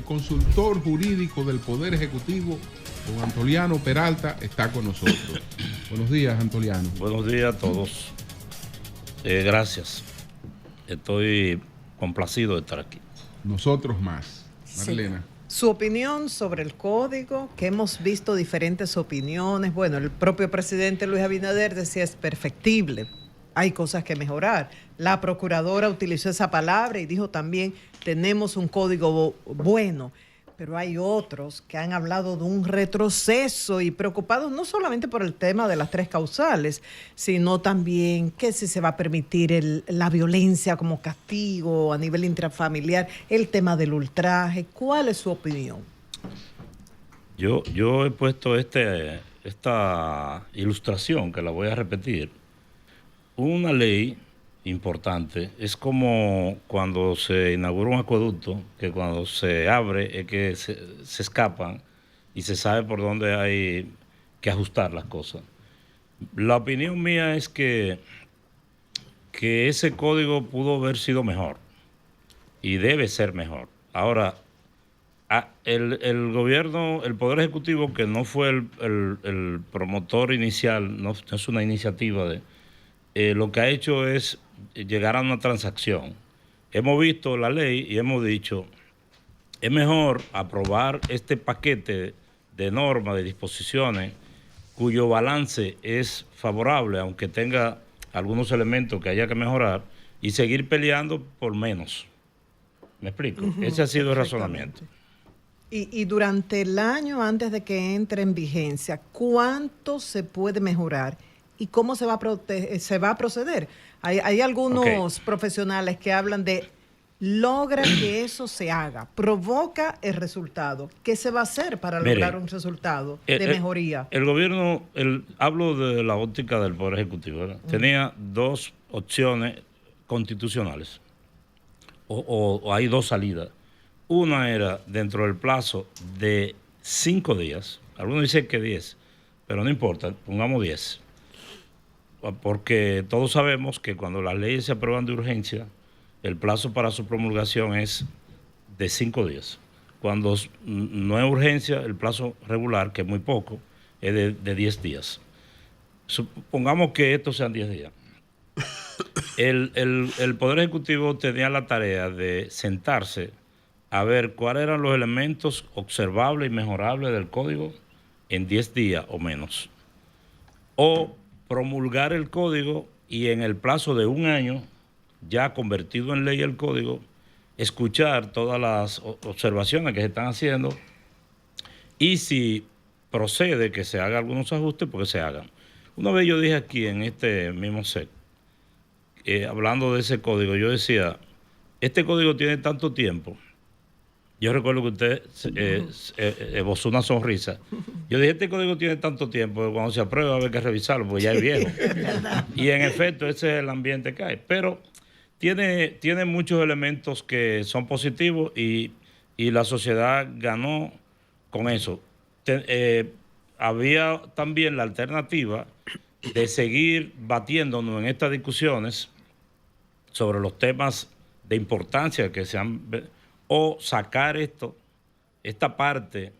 el consultor jurídico del Poder Ejecutivo, don Antoliano Peralta, está con nosotros. Buenos días, Antoliano. Buenos días a todos. Gracias. Estoy complacido de estar aquí. Nosotros más. Marlena. Sí. Su opinión sobre el código, que hemos visto diferentes opiniones. Bueno, el propio presidente Luis Abinader decía es perfectible, hay cosas que mejorar. La procuradora utilizó esa palabra y dijo también tenemos un código bueno, pero hay otros que han hablado de un retroceso y preocupados no solamente por el tema de las 3 causales, sino también que si se va a permitir la violencia como castigo a nivel intrafamiliar, el tema del ultraje. ¿Cuál es su opinión? Yo he puesto esta ilustración que la voy a repetir. Una ley importante es como cuando se inaugura un acueducto, que cuando se abre es que se escapan y se sabe por dónde hay que ajustar las cosas. La opinión mía es que ese código pudo haber sido mejor y debe ser mejor. Ahora, el gobierno, el Poder Ejecutivo, que no fue el promotor inicial, no es una iniciativa lo que ha hecho es llegar a una transacción. Hemos visto la ley y hemos dicho, es mejor aprobar este paquete de normas, de disposiciones, cuyo balance es favorable, aunque tenga algunos elementos que haya que mejorar, y seguir peleando por menos. ¿Me explico? Ese ha sido el razonamiento. Y durante el año, antes de que entre en vigencia, ¿cuánto se puede mejorar? ¿Y cómo se va a proceder? Hay algunos profesionales que hablan de logra que eso se haga, provoca el resultado. ¿Qué se va a hacer para lograr un resultado de mejoría? El gobierno, hablo de la óptica del Poder Ejecutivo, ¿verdad? Tenía 2 opciones constitucionales, o hay 2 salidas. Una era dentro del plazo de 5 días, algunos dicen que 10, pero no importa, pongamos 10. Porque todos sabemos que cuando las leyes se aprueban de urgencia, el plazo para su promulgación es de 5 días. Cuando no es urgencia, el plazo regular, que es muy poco, es de 10 días. Supongamos que estos sean 10 días. El Poder Ejecutivo tenía la tarea de sentarse a ver cuáles eran los elementos observables y mejorables del código en 10 días o menos. O promulgar el código y en el plazo de 1 año, ya convertido en ley el código, escuchar todas las observaciones que se están haciendo y si procede que se haga algunos ajustes, porque se hagan. Una vez yo dije aquí en este mismo set, hablando de ese código, yo decía, este código tiene tanto tiempo. Yo recuerdo que usted esbozó una sonrisa. Yo dije, este código tiene tanto tiempo que cuando se apruebe va a haber que revisarlo, porque ya es viejo. Y en efecto, ese es el ambiente que hay. Pero tiene muchos elementos que son positivos y la sociedad ganó con eso. Había también la alternativa de seguir batiéndonos en estas discusiones sobre los temas de importancia que se han... o sacar esta parte,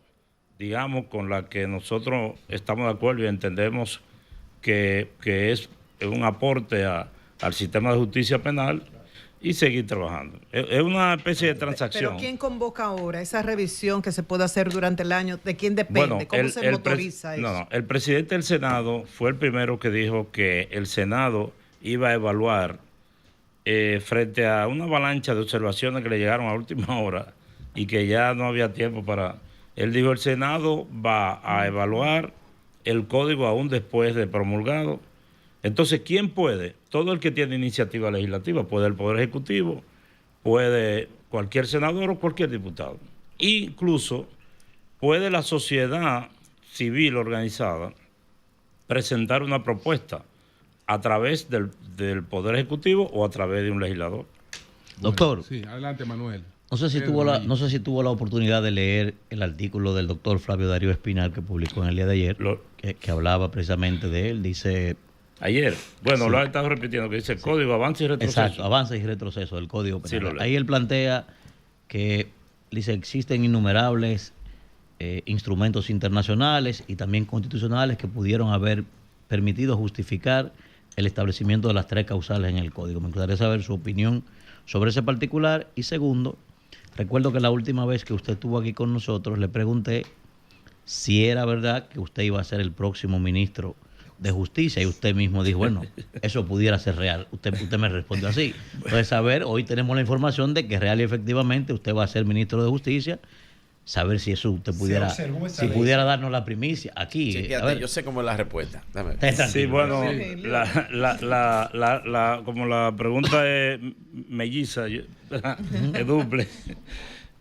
digamos, con la que nosotros estamos de acuerdo y entendemos que es un aporte al sistema de justicia penal y seguir trabajando. Es una especie de transacción. ¿Pero quién convoca ahora esa revisión que se puede hacer durante el año? ¿De quién depende? Bueno, ¿Cómo se motoriza eso? No, el presidente del Senado fue el primero que dijo que el Senado iba a evaluar frente a una avalancha de observaciones que le llegaron a última hora y que ya no había tiempo para... Él dijo, el Senado va a evaluar el código aún después de promulgado. Entonces, ¿quién puede? Todo el que tiene iniciativa legislativa, puede el Poder Ejecutivo, puede cualquier senador o cualquier diputado. Incluso puede la sociedad civil organizada presentar una propuesta a través del Poder Ejecutivo o a través de un legislador. Doctor. Sí, adelante, Manuel. No sé si tuvo la oportunidad de leer el artículo del doctor Flavio Darío Espinal que publicó en el día de ayer, que hablaba precisamente de él. Dice... Ayer. Bueno, sí. Lo ha estado repitiendo, que dice código, avance y retroceso. Exacto, avance y retroceso del Código Penal. Sí, ahí él plantea que dice, existen innumerables instrumentos internacionales y también constitucionales que pudieron haber permitido justificar el establecimiento de las 3 causales en el código. Me gustaría saber su opinión sobre ese particular. Y segundo, recuerdo que la última vez que usted estuvo aquí con nosotros le pregunté si era verdad que usted iba a ser el próximo ministro de Justicia, y usted mismo dijo, bueno, eso pudiera ser real. Usted me respondió así. Entonces, saber, hoy tenemos la información de que real y efectivamente usted va a ser ministro de Justicia. Saber si eso usted pudiera, si pudiera darnos la primicia aquí. Chequéate, yo sé cómo es la respuesta. Dame. Sí, bueno, como la pregunta es melliza, es duple.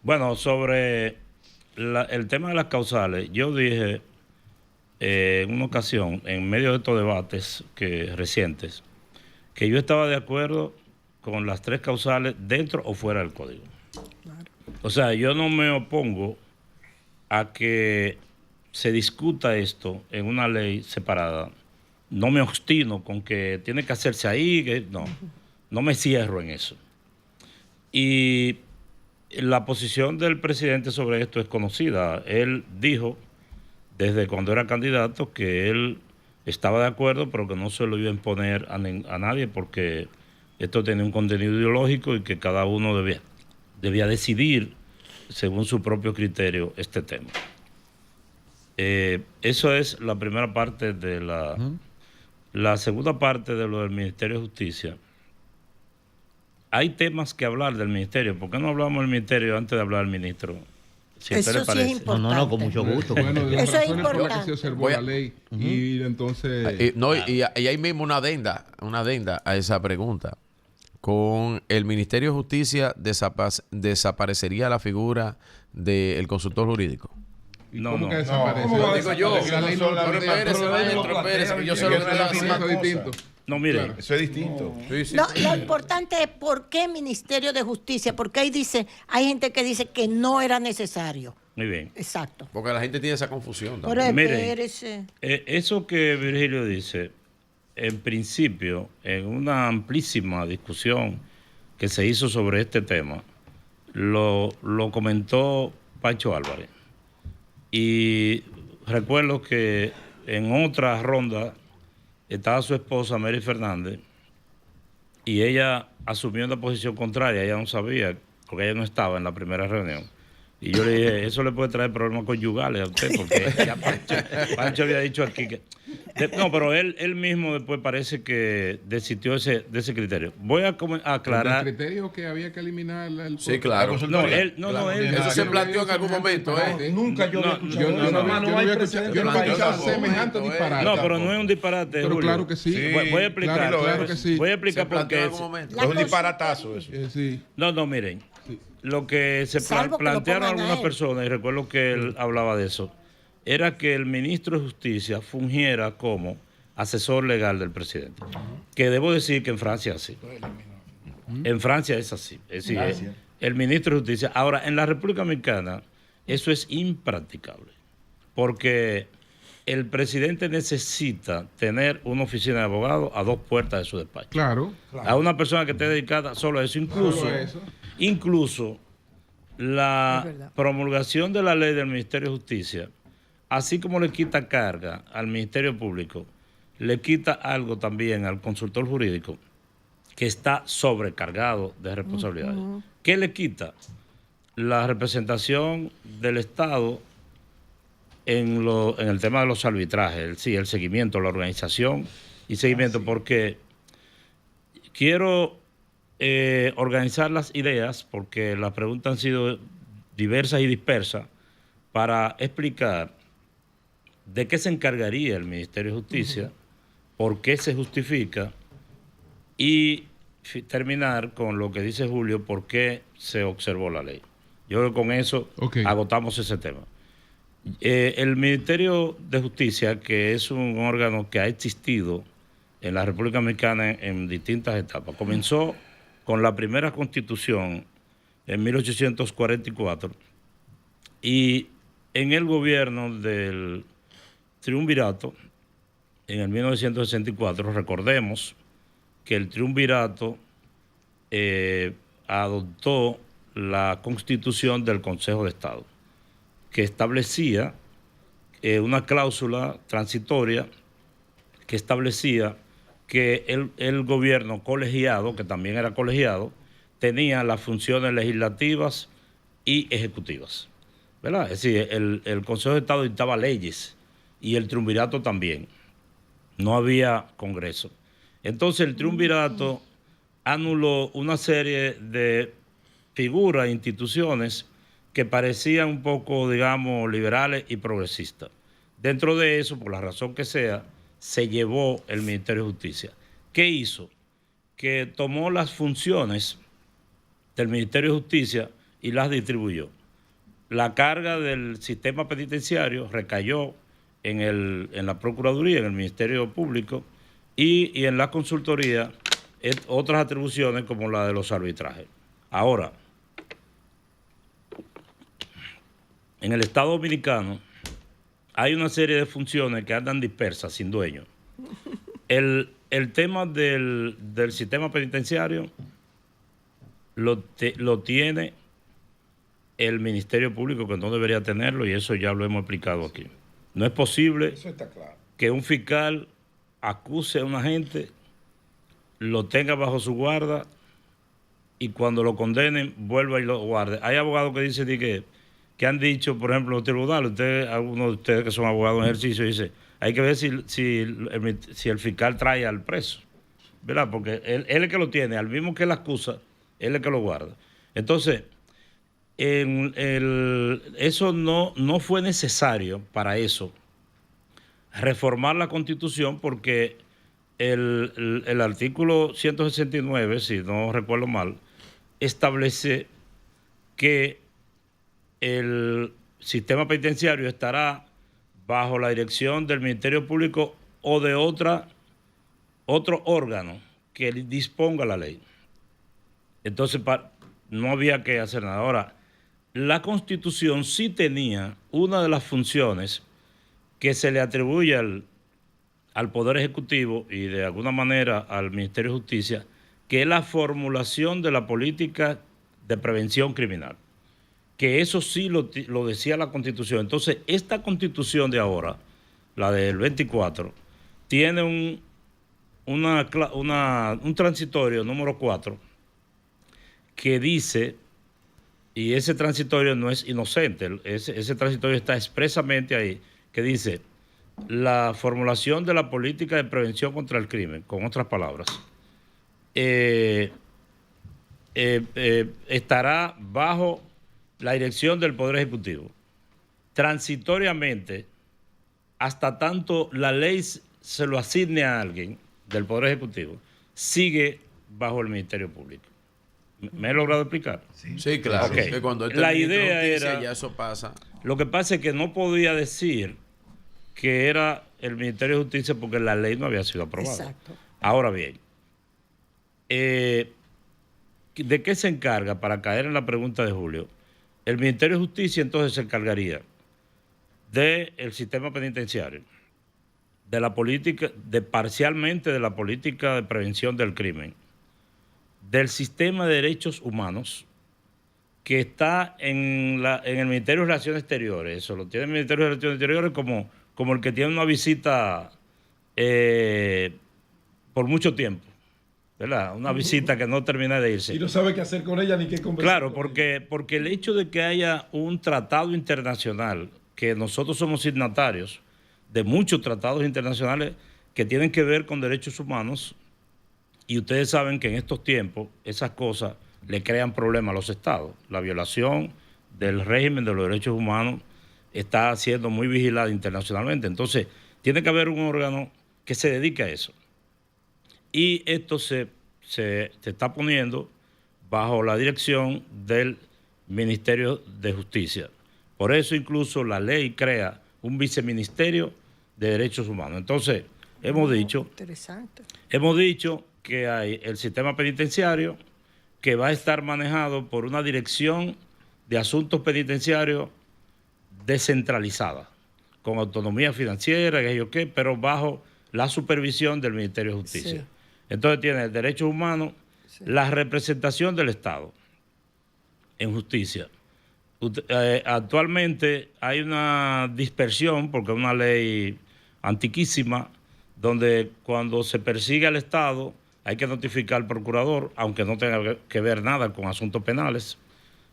Bueno, sobre el tema de las causales, yo dije en una ocasión, en medio de estos debates recientes, que yo estaba de acuerdo con las 3 causales dentro o fuera del código. O sea, yo no me opongo a que se discuta esto en una ley separada. No me obstino con que tiene que hacerse ahí, no me cierro en eso. Y la posición del presidente sobre esto es conocida. Él dijo, desde cuando era candidato, que él estaba de acuerdo, pero que no se lo iba a imponer a nadie porque esto tiene un contenido ideológico y que cada uno debía decidir según su propio criterio este tema. Eso es la primera parte de la segunda parte de lo del Ministerio de Justicia. Hay temas que hablar del Ministerio. ¿Por qué no hablamos del Ministerio antes de hablar del ministro? Si eso le parece. Sí es importante. No, con mucho gusto. Bueno, de las eso es razones por las que importante. se observó la ley. Y entonces... y hay mismo una adenda a esa pregunta. Con el Ministerio de Justicia desaparecería la figura del consultor jurídico. ¿Cómo que desaparece? ¿Cómo digo yo? La ley no Espérese, que yo sé lo que te eso es distinto. No, mire, Claro. Eso es distinto. Sí. Lo importante es por qué Ministerio de Justicia, porque hay gente que dice que no era necesario. muy bien. Exacto. Porque la gente tiene esa confusión también. Pero Miren, espérese. Eso que Virgilio dice, en principio, en una amplísima discusión que se hizo sobre este tema, lo comentó Pancho Álvarez. Y recuerdo que en otra ronda estaba su esposa Mary Fernández y ella asumió una posición contraria. Ella no sabía, porque ella no estaba en la primera reunión. Y yo le dije, eso le puede traer problemas conyugales a usted, porque ya Pancho había dicho aquí que... no, pero él mismo después parece que desistió de ese criterio. Voy a aclarar... ¿El criterio que había que eliminar? Sí, claro. No, él... Eso se planteó en algún momento, ¿eh? Nunca yo Yo no había escuchado semejante disparate. No, pero no es un disparate, Pero Julio. claro que sí. Voy a explicar. Claro que sí. Voy a explicar por qué. En algún momento. Es un disparatazo eso. Sí. No, miren. Lo que se Salvo que lo plantearon pongan a algunas él. personas, y recuerdo que él hablaba de eso, era que el ministro de Justicia fungiera como asesor legal del presidente. Que debo decir que en Francia es así. En Francia es así. Es decir, el ministro de Justicia. Ahora, en la República Dominicana, eso es impracticable. Porque el presidente necesita tener una oficina de abogado a 2 puertas de su despacho. Claro. A una persona que esté dedicada solo a eso. Incluso la promulgación de la ley del Ministerio de Justicia, así como le quita carga al Ministerio Público, le quita algo también al consultor jurídico que está sobrecargado de responsabilidades. ¿Qué le quita? La representación del Estado en el tema de los arbitrajes, el seguimiento, la organización y seguimiento, porque quiero organizar las ideas, porque las preguntas han sido diversas y dispersas, para explicar de qué se encargaría el Ministerio de Justicia, por qué se justifica y terminar con lo que dice Julio, por qué se observó la ley. Yo creo que con eso agotamos ese tema. El Ministerio de Justicia, que es un órgano que ha existido en la República Dominicana en distintas etapas, comenzó con la primera constitución en 1844 y en el gobierno del triunvirato en el 1964, recordemos que el triunvirato adoptó la constitución del Consejo de Estado, que establecía una cláusula transitoria que establecía que el gobierno colegiado, que también era colegiado, tenía las funciones legislativas y ejecutivas, ¿verdad? Es decir, el Consejo de Estado dictaba leyes y el triunvirato también. No había Congreso. Entonces el triunvirato anuló una serie de figuras e instituciones que parecían un poco, digamos, liberales y progresistas. Dentro de eso, por la razón que sea, se llevó el Ministerio de Justicia. ¿Qué hizo? Que tomó las funciones del Ministerio de Justicia y las distribuyó. La carga del sistema penitenciario recayó en la Procuraduría, en el Ministerio Público y en la consultoría otras atribuciones como la de los arbitrajes. Ahora, en el Estado Dominicano hay una serie de funciones que andan dispersas, sin dueño. El tema del sistema penitenciario lo tiene el Ministerio Público, que no debería tenerlo, y eso ya lo hemos explicado aquí. No es posible que un fiscal acuse a un agente, lo tenga bajo su guarda y cuando lo condenen vuelva y lo guarde. Hay abogados que dicen que han dicho, por ejemplo, los tribunales, algunos de ustedes que son abogados en ejercicio, dice, hay que ver si el fiscal trae al preso, ¿verdad? Porque él es el que lo tiene, al mismo que él acusa, él es el que lo guarda. Entonces, eso no fue necesario para eso, reformar la Constitución, porque el artículo 169, si no recuerdo mal, establece que el sistema penitenciario estará bajo la dirección del Ministerio Público o de otro órgano que disponga la ley. Entonces, no había que hacer nada. Ahora, la Constitución sí tenía una de las funciones que se le atribuye al Poder Ejecutivo y de alguna manera al Ministerio de Justicia, que es la formulación de la política de prevención criminal. Que eso sí lo decía la Constitución. Entonces, esta Constitución de ahora, la del 24, tiene un transitorio número 4 que dice, y ese transitorio no es inocente, ese transitorio está expresamente ahí, que dice, la formulación de la política de prevención contra el crimen, con otras palabras, estará bajo la dirección del Poder Ejecutivo. Transitoriamente, hasta tanto la ley se lo asigne a alguien del Poder Ejecutivo, sigue bajo el Ministerio Público. ¿Me he logrado explicar? Sí, claro. Okay. Que cuando la idea era, ya eso pasa. Lo que pasa es que no podía decir que era el Ministerio de Justicia porque la ley no había sido aprobada. Exacto. Ahora bien, ¿de qué se encarga? Para caer en la pregunta de Julio, el Ministerio de Justicia entonces se encargaría del sistema penitenciario, de la política, parcialmente de la política de prevención del crimen, del sistema de derechos humanos, que está en el Ministerio de Relaciones Exteriores. Eso lo tiene el Ministerio de Relaciones Exteriores como el que tiene una visita por mucho tiempo, ¿verdad? Una visita que no termina de irse. Y no sabe qué hacer con ella ni qué conversar. Claro, porque el hecho de que haya un tratado internacional, que nosotros somos signatarios de muchos tratados internacionales que tienen que ver con derechos humanos, y ustedes saben que en estos tiempos esas cosas le crean problemas a los estados. La violación del régimen de los derechos humanos está siendo muy vigilada internacionalmente. Entonces, tiene que haber un órgano que se dedique a eso. Y esto se está poniendo bajo la dirección del Ministerio de Justicia. Por eso incluso la ley crea un viceministerio de Derechos Humanos. Entonces, hemos dicho que hay el sistema penitenciario que va a estar manejado por una dirección de asuntos penitenciarios descentralizada, con autonomía financiera, pero bajo la supervisión del Ministerio de Justicia. Sí. Entonces tiene derechos humanos, la representación del Estado, en justicia. Actualmente hay una dispersión, porque es una ley antiquísima, donde cuando se persigue al Estado hay que notificar al procurador, aunque no tenga que ver nada con asuntos penales.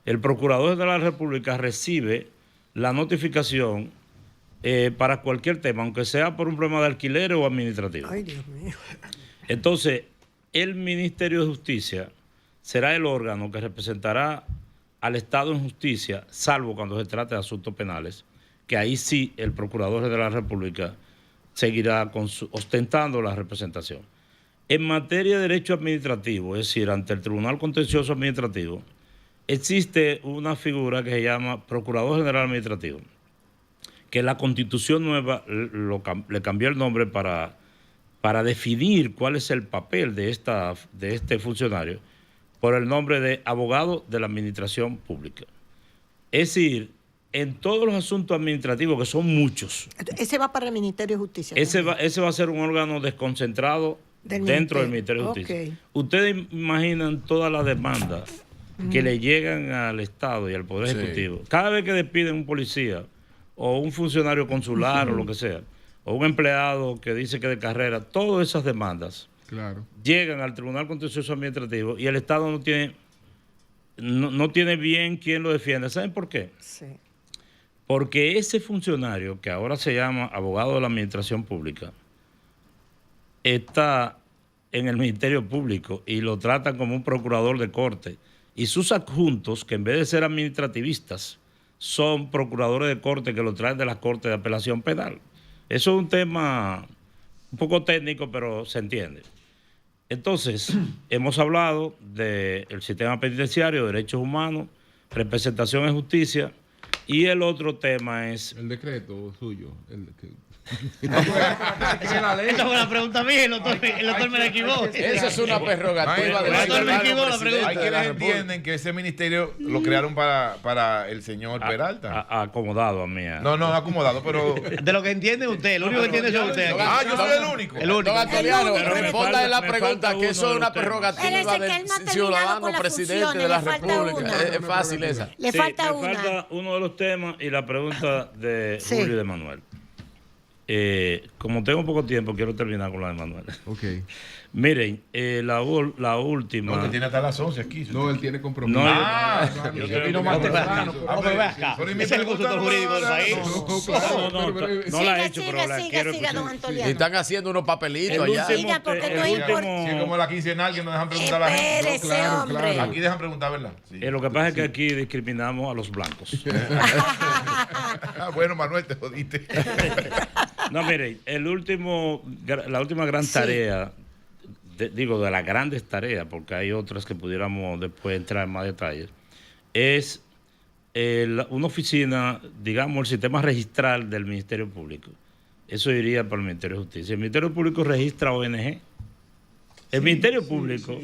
El procurador de la República recibe la notificación para cualquier tema, aunque sea por un problema de alquiler o administrativo. Ay, Dios mío. Entonces, el Ministerio de Justicia será el órgano que representará al Estado en justicia, salvo cuando se trate de asuntos penales, que ahí sí el Procurador de la República seguirá ostentando la representación. En materia de derecho administrativo, es decir, ante el Tribunal Contencioso Administrativo, existe una figura que se llama Procurador General Administrativo, que la Constitución nueva le cambió el nombre para definir cuál es el papel de este funcionario, por el nombre de abogado de la administración pública. Es decir, en todos los asuntos administrativos, que son muchos. Ese va para el Ministerio de Justicia. Ese va a ser un órgano desconcentrado dentro del Ministerio de Justicia. Okay. Ustedes imaginan todas las demandas que le llegan al Estado y al Poder Ejecutivo. Cada vez que despiden un policía o un funcionario consular o lo que sea, o un empleado que dice que de carrera, todas esas demandas llegan al Tribunal Contencioso Administrativo y el Estado no tiene bien quién lo defienda. ¿Saben por qué? Sí. Porque ese funcionario, que ahora se llama abogado de la Administración Pública, está en el Ministerio Público y lo tratan como un procurador de corte. Y sus adjuntos, que en vez de ser administrativistas, son procuradores de corte que lo traen de la Corte de Apelación Penal. Eso es un tema un poco técnico, pero se entiende. Entonces, hemos hablado del sistema penitenciario, derechos humanos, representación en justicia, y el otro tema es... El decreto suyo. Esa fue la pregunta mía, el doctor me la equivocó. Esa es una prerrogativa del Hay quienes entienden que ese ministerio lo crearon para el señor Peralta. Acomodado a mí. No, acomodado, pero... De lo que entiende usted, lo único que entiende es usted. Yo soy el único. El único. Don Antoliano, Pero responda la pregunta, que eso es una prerrogativa Espérese, que del él no ha terminado ciudadano con las presidente de la funciones, le falta República. una. Es fácil esa. Le falta una. falta uno de los temas y la pregunta de Julio y de Manuel. Como tengo poco tiempo, quiero terminar con la de Manuel. Ok. Miren, la última... No, que tiene hasta las 11 aquí. No, él tiene compromiso. Yo vino más temprano. Pero ve acá, ese es el consultor jurídico del país. No la he hecho, pero la quiero siga, don Y Antoliano. están haciendo unos papelitos El allá. Siga, porque esto es importante. Sí, como la quincenal que no dejan preguntar a la gente. Espérese, hombre. Aquí dejan preguntar, ¿verdad? Sí. Lo que pasa es que aquí discriminamos a los blancos. Bueno, Manuel, te jodiste. No, miren, la última gran tarea, de las grandes tareas, porque hay otras que pudiéramos después entrar en más detalles, es una oficina, digamos, el sistema registral del Ministerio Público. Eso iría para el Ministerio de Justicia. El Ministerio Público registra ONG. El Ministerio Público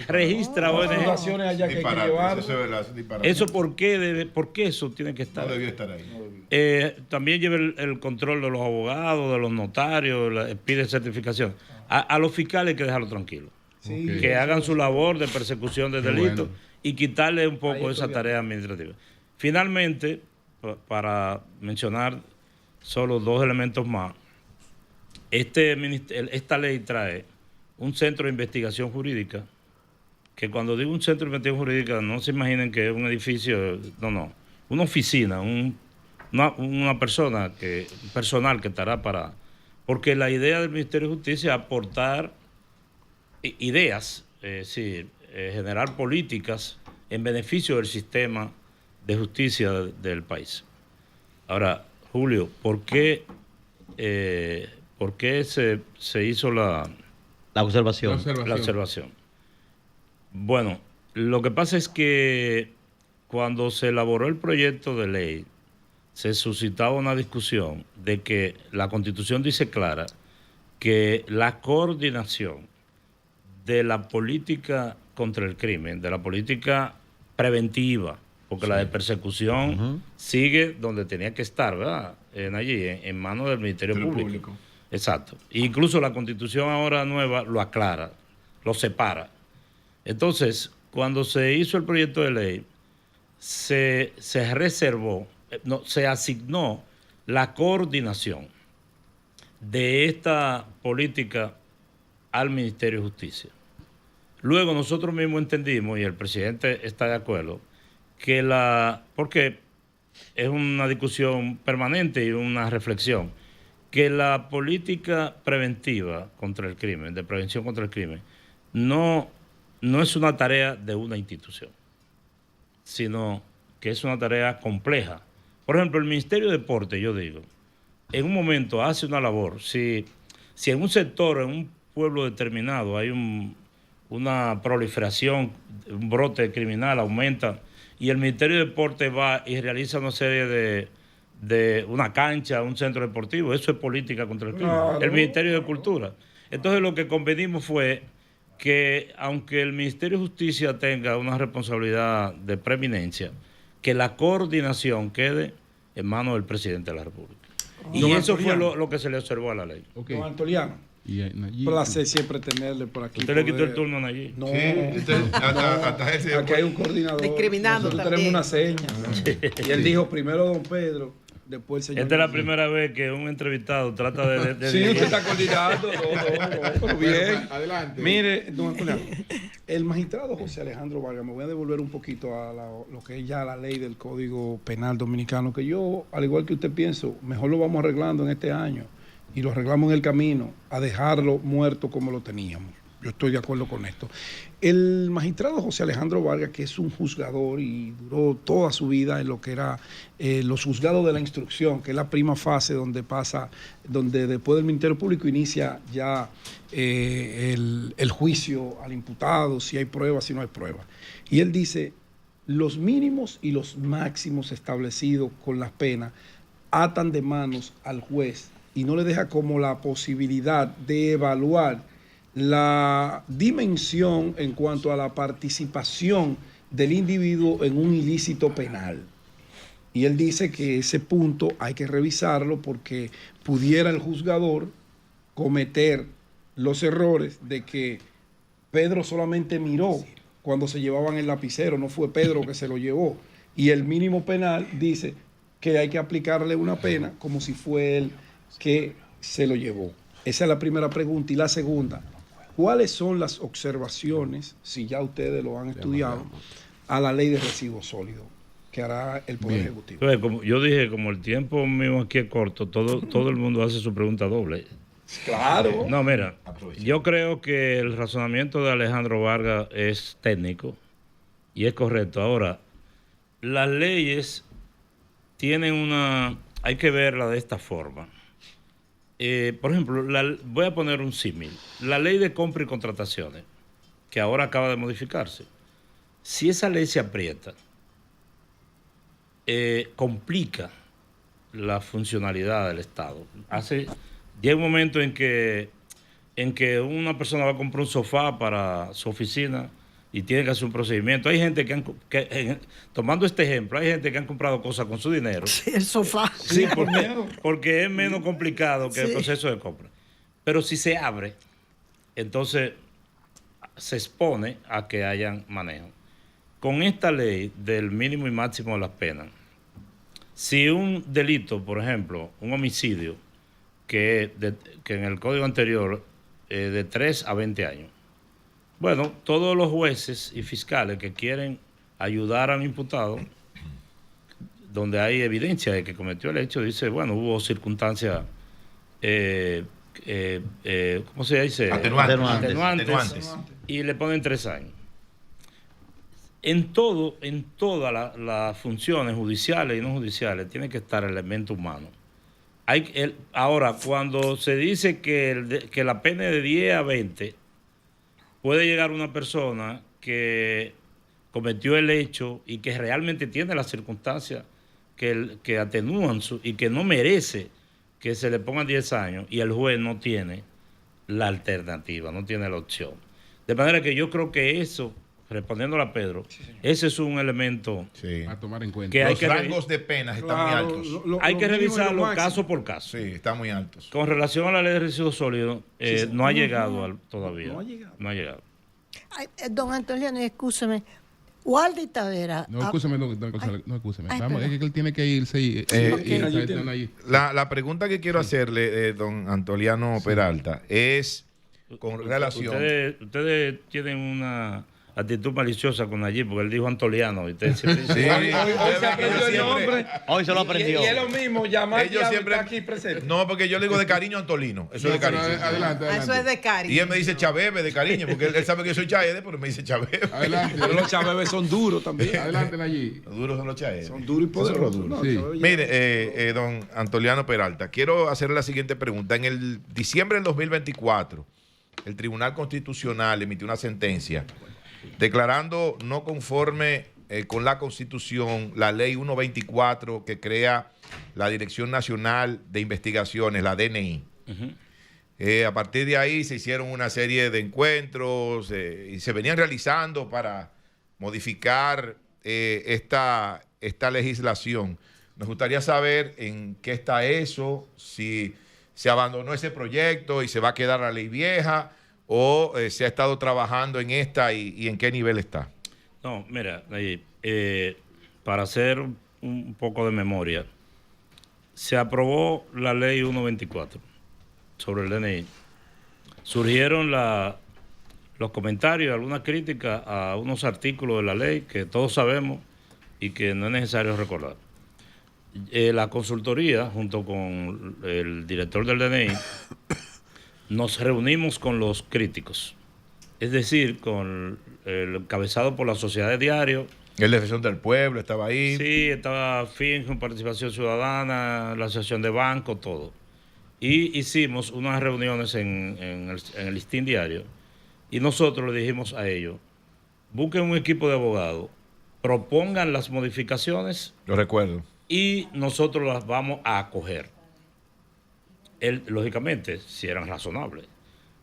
registra ONG. Fundaciones allá que hay que llevar. Eso es verdad, eso es disparate. ¿Eso por qué eso tiene que estar? No debió estar ahí. También lleva el control de los abogados, de los notarios, pide certificación. A los fiscales hay que dejarlo tranquilo. Sí. Que hagan su labor de persecución de delitos y quitarle un poco Ahí esa estoy tarea administrativa. Finalmente, para mencionar solo dos elementos más, esta ley trae un centro de investigación jurídica, que cuando digo un centro de investigación jurídica no se imaginen que es un edificio, no, una oficina, una persona, personal que estará para... Porque la idea del Ministerio de Justicia es aportar ideas, es decir, generar políticas en beneficio del sistema de justicia del país. Ahora, Julio, ¿por qué se hizo la observación? La observación. Bueno, lo que pasa es que cuando se elaboró el proyecto de ley, se suscitaba una discusión de que la Constitución dice clara que la coordinación de la política contra el crimen, de la política preventiva, porque la de persecución sigue donde tenía que estar, ¿verdad? Allí, en manos del Ministerio Público. Exacto. Incluso la Constitución ahora nueva lo aclara, lo separa. Entonces, cuando se hizo el proyecto de ley, se reservó, no, se asignó la coordinación de esta política al Ministerio de Justicia. Luego nosotros mismos entendimos, y el presidente está de acuerdo, que porque es una discusión permanente y una reflexión, que la política preventiva contra el crimen, de prevención contra el crimen, no es una tarea de una institución, sino que es una tarea compleja. Por ejemplo, el Ministerio de Deporte, yo digo, en un momento hace una labor. Si en un sector, en un pueblo determinado, hay una proliferación, un brote criminal aumenta, y el Ministerio de Deporte va y realiza una serie de una cancha, un centro deportivo, eso es política contra el crimen. Claro. El Ministerio de Cultura. Entonces lo que convenimos fue que aunque el Ministerio de Justicia tenga una responsabilidad de preeminencia, que la coordinación quede en manos del presidente de la República. Y don eso Antoliano, fue lo que se le observó a la ley. Okay. Don Antoliano, placer siempre tenerle por aquí. ¿Usted le quitó el turno a Nayib? No, sí, aquí hay un coordinador. Discriminando nosotros también. tenemos una seña. Y él dijo primero don Pedro, después el señor. Esta es la primera vez que un entrevistado trata de sí, usted está coordinando. No, bien. Adelante. Mire, don Antoliano, el magistrado José Alejandro Vargas, me voy a devolver un poquito a lo que es ya la ley del Código Penal Dominicano, que yo, al igual que usted, pienso, mejor lo vamos arreglando en este año y lo arreglamos en el camino a dejarlo muerto como lo teníamos. Yo estoy de acuerdo con esto. El magistrado José Alejandro Vargas, que es un juzgador y duró toda su vida en lo que era los juzgados de la instrucción, que es la prima fase donde después del Ministerio Público inicia ya el juicio al imputado, si hay pruebas, si no hay pruebas. Y él dice, los mínimos y los máximos establecidos con las penas atan de manos al juez y no le deja como la posibilidad de evaluar la dimensión en cuanto a la participación del individuo en un ilícito penal. Y él dice que ese punto hay que revisarlo porque pudiera el juzgador cometer los errores de que Pedro solamente miró cuando se llevaban el lapicero, no fue Pedro que se lo llevó. Y el mínimo penal dice que hay que aplicarle una pena como si fue él que se lo llevó. Esa es la primera pregunta. Y la segunda, ¿cuáles son las observaciones, si ya ustedes lo han estudiado, a la ley de residuos sólidos que hará el Poder Ejecutivo? Entonces, como yo dije, como el tiempo mío aquí es corto, todo el mundo hace su pregunta doble. Claro. No, mira, yo creo que el razonamiento de Alejandro Vargas es técnico y es correcto. Ahora, las leyes tienen hay que verla de esta forma. Por ejemplo, voy a poner un símil. La ley de compra y contrataciones, que ahora acaba de modificarse. Si esa ley se aprieta, complica la funcionalidad del Estado. Llega un momento en que una persona va a comprar un sofá para su oficina y tiene que hacer un procedimiento. Hay gente tomando este ejemplo, hay gente que han comprado cosas con su dinero. Sí, el sofá. Sí, porque es menos complicado que el proceso de compra. Pero si se abre, entonces se expone a que hayan manejo. Con esta ley del mínimo y máximo de las penas, si un delito, por ejemplo, un homicidio, que en el código anterior de 3 a 20 años, bueno, todos los jueces y fiscales que quieren ayudar a un imputado, donde hay evidencia de que cometió el hecho, dice, bueno, hubo circunstancias, ¿cómo se dice? Atenuantes. Y le ponen 3 años. En todas las funciones judiciales y no judiciales tiene que estar el elemento humano. Ahora, cuando se dice que la pena es de 10 a 20, puede llegar una persona que cometió el hecho y que realmente tiene las circunstancias que atenúan y que no merece que se le pongan 10 años y el juez no tiene la alternativa, no tiene la opción. De manera que yo creo que eso, respondiéndole a Pedro, ese es un elemento a tomar en cuenta. Que los rangos de penas están muy altos. Hay que revisarlo caso por caso. Sí, están muy altos. Con relación a la ley de residuos sólidos, no ha llegado todavía. No ha llegado. No ha llegado. Ay, don Antoliano, escúchame. Waldy Tavera. No, escúchame, no, escúchame. Ay, Vamos, perdón. es que él tiene que irse y están ahí. La pregunta que quiero hacerle, don Antoliano Peralta, es con relación... Ustedes tienen una actitud maliciosa con allí, porque él dijo Antoliano. Y ustedes siempre Sí, Hoy se aprendió el nombre. Hoy se lo aprendió. Y es lo mismo, llamar ellos siempre... aquí presente. No, porque yo le digo de cariño Antolino. Eso es de cariño. Adelante, Ah, eso es de cariño. Y él me dice Chabebe de cariño, porque él sabe que yo soy Chaede, pero me dice Chabebe. Adelante. Pero los chabebes son duros también. Adelante, allí. Los duros son los Chaede. Son duros y poderosos. No, Sí. Chabebe ya- Mire, don Antoliano Peralta, quiero hacerle la siguiente pregunta. En el diciembre del 2024, el Tribunal Constitucional emitió una sentencia declarando no conforme con la Constitución la Ley 124 que crea la Dirección Nacional de Investigaciones, la DNI. A partir de ahí se hicieron una serie de encuentros y se venían realizando para modificar esta legislación. Nos gustaría saber en qué está eso, si se abandonó ese proyecto y se va a quedar la ley vieja, o se ha estado trabajando en esta y en qué nivel está. No, mira, para hacer un poco de memoria, se aprobó la ley 124 sobre el DNI. Surgieron los comentarios, algunas críticas a unos artículos de la ley que todos sabemos y que no es necesario recordar. La consultoría, junto con el director del DNI, nos reunimos con los críticos, es decir, con el encabezado por la Sociedad de Diario. El Defensor del Pueblo estaba ahí. Sí, estaba FINJUN, Participación Ciudadana, la Asociación de Bancos, todo. Y hicimos unas reuniones en el Listín Diario y nosotros le dijimos a ellos, busquen un equipo de abogados, propongan las modificaciones. Lo recuerdo. Y nosotros las vamos a acoger. Lógicamente, si eran razonables.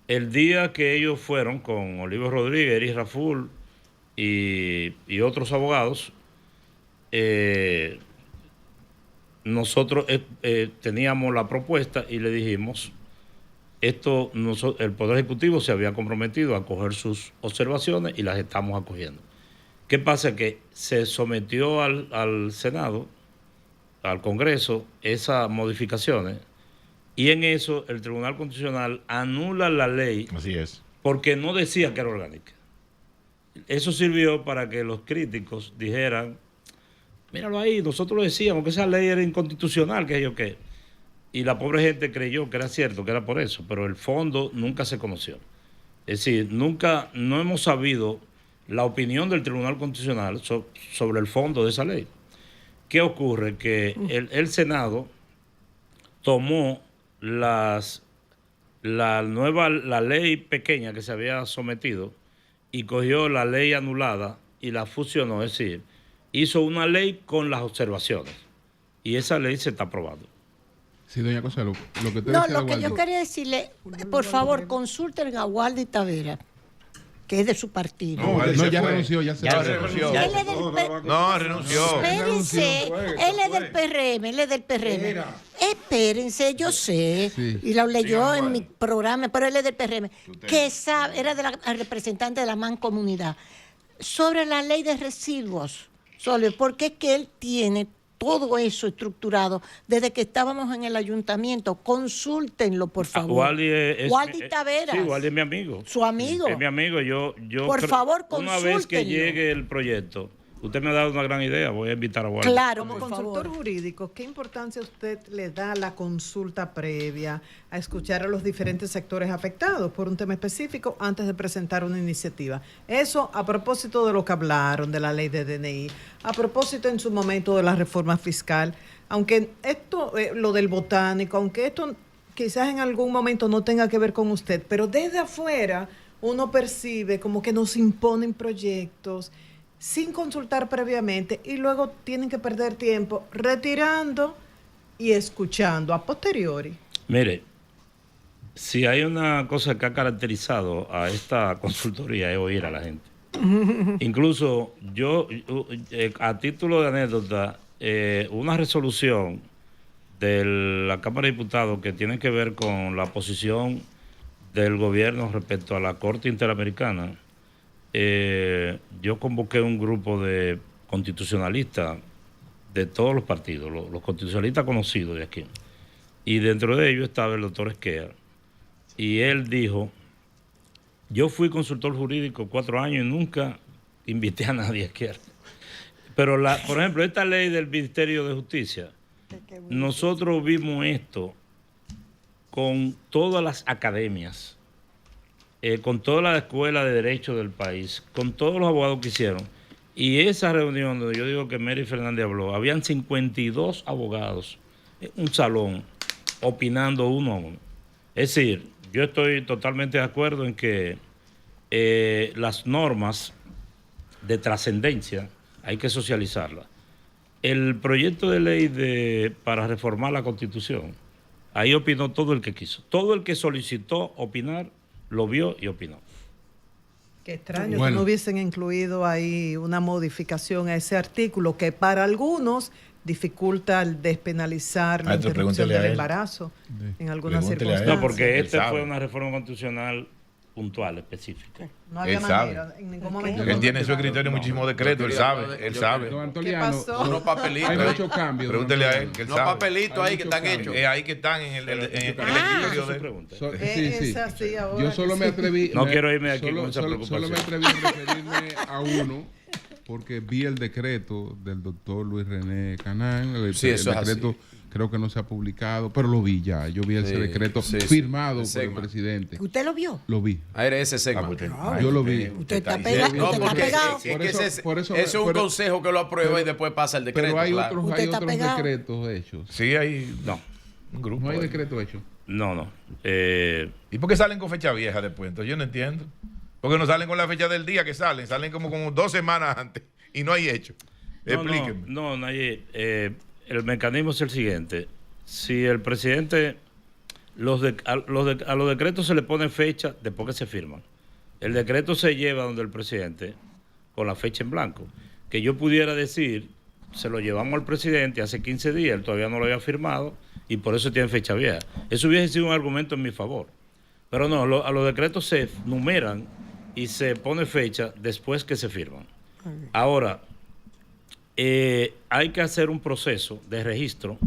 El día que ellos fueron con Olivo Rodríguez, Eris Raful y otros abogados, nosotros teníamos la propuesta y le dijimos, el Poder Ejecutivo se había comprometido a acoger sus observaciones y las estamos acogiendo. ¿Qué pasa? Que se sometió al Senado, al Congreso, esas modificaciones. Y en eso el Tribunal Constitucional anula la ley. Así es. Porque no decía que era orgánica. Eso sirvió para que los críticos dijeran, míralo ahí, nosotros lo decíamos que esa ley era inconstitucional, que yo qué. Y la pobre gente creyó que era cierto, que era por eso, pero el fondo nunca se conoció. Es decir, no hemos sabido la opinión del Tribunal Constitucional sobre el fondo de esa ley. ¿Qué ocurre? Que el Senado tomó la ley pequeña que se había sometido y cogió la ley anulada y la fusionó, es decir, hizo una ley con las observaciones y esa ley se está aprobando. Sí, doña Consuelo, lo que usted No, decía, lo que yo Waldo. quería decirle, por favor, consulten a Waldy Tavera, que es de su partido. No, No, ya renunció, ya se Ya va. renunció. Él es del No, renunció. Espérense, él es del PRM, él es del PRM. Espérense, yo sé, Sí. y lo leyó en mi programa, pero él es del PRM, que sabe, era de la representante de la Mancomunidad, sobre la ley de residuos sólidos, porque es que él tiene todo eso estructurado desde que estábamos en el ayuntamiento. Consúltenlo, por favor. Waldy Tavera. Sí, Waldy es mi amigo. Su amigo. Es mi amigo. Yo Por favor, una vez que consúltenlo. llegue el proyecto, usted me ha dado una gran idea, voy a invitar a Waldy. Claro, Como por consultor favor. jurídico, ¿qué importancia usted le da a la consulta previa, a escuchar a los diferentes sectores afectados por un tema específico antes de presentar una iniciativa? Eso a propósito de lo que hablaron de la ley de DNI, a propósito en su momento de la reforma fiscal, aunque esto, lo del botánico, aunque esto quizás en algún momento no tenga que ver con usted, pero desde afuera uno percibe como que nos imponen proyectos sin consultar previamente y luego tienen que perder tiempo retirando y escuchando a posteriori. Mire, si hay una cosa que ha caracterizado a esta consultoría es oír a la gente. Incluso yo, a título de anécdota, una resolución de la Cámara de Diputados que tiene que ver con la posición del gobierno respecto a la Corte Interamericana, yo convoqué un grupo de constitucionalistas de todos los partidos, los constitucionalistas conocidos de aquí. Y dentro de ellos estaba el doctor Esquer. Y él dijo, yo fui consultor jurídico 4 años y nunca invité a nadie a Esquer. Pero, por ejemplo, esta ley del Ministerio de Justicia, nosotros vimos esto con todas las academias, con todas las escuelas de derecho del país, con todos los abogados que hicieron. Y esa reunión donde yo digo que Mary Fernández habló, habían 52 abogados en un salón opinando uno a uno. Es decir, yo estoy totalmente de acuerdo en que las normas de trascendencia hay que socializarlas. El proyecto de ley para reformar la Constitución, ahí opinó todo el que quiso. Todo el que solicitó opinar, lo vio y opinó. Qué extraño que no hubiesen incluido ahí una modificación a ese artículo que para algunos dificulta el despenalizar la interrupción del embarazo en algunas circunstancias. No, porque fue una reforma constitucional puntual, específica. No había manera, en ningún momento. Él tiene su escritorio muchísimos decretos, él sabe. Don Antoliano, unos papelitos. Hay muchos cambios. Pregúntele a él, que él Unos sabe. papelitos ahí que están hechos. Ahí que están en el escritorio de él. Sí. Yo solo me atreví. No quiero irme aquí con esa preocupación. Solo me atreví a referirme a uno porque vi el decreto del doctor Luis René Canán. El decreto creo que no se ha publicado, pero lo vi ya. Yo vi ese decreto firmado por el presidente. ¿Usted lo vio? Lo vi. Era ese segma. Yo lo vi. Usted está pegado. Eso es un consejo que lo aprueba y después pasa el decreto. Pero hay otros decretos hechos. Sí, hay un grupo. No hay decreto hecho. No. ¿Y por qué salen con fecha vieja después? Entonces yo no entiendo. Porque no salen con la fecha del día que salen como 2 semanas antes y no hay hecho. Explíquenme. No, el mecanismo es el siguiente. Si el presidente, a los decretos se le pone fecha después que se firman. El decreto se lleva donde el presidente con la fecha en blanco. Que yo pudiera decir, se lo llevamos al presidente hace 15 días, él todavía no lo había firmado y por eso tiene fecha vieja. Eso hubiese sido un argumento en mi favor. Pero no, a los decretos se numeran y se pone fecha después que se firman. Ahora, hay que hacer un proceso de registro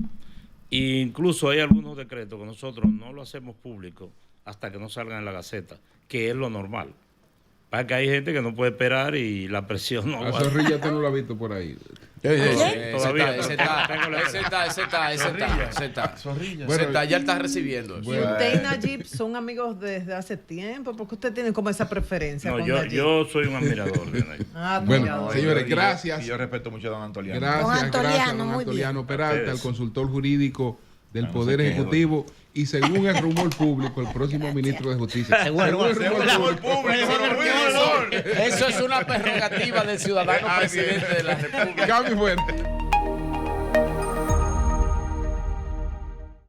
e incluso hay algunos decretos que nosotros no lo hacemos público hasta que no salgan en la Gaceta, que es lo normal. Para que hay gente que no puede esperar y la presión no va. A Zorrilla usted no lo ha visto por ahí. Todavía. Ese está, ya está recibiendo eso. ¿Y usted y Nayib son amigos desde hace tiempo? ¿Por qué usted tiene como esa preferencia? No, con yo soy un admirador de Nayib. Bueno, señores, gracias. Y yo respeto mucho a don Antoliano. Gracias, don Antoliano Peralta, el consultor jurídico del Poder Ejecutivo y según el rumor público, el próximo ministro de Justicia. Según el rumor público. Eso es una prerrogativa del ciudadano presidente de la República. Cambio fuerte.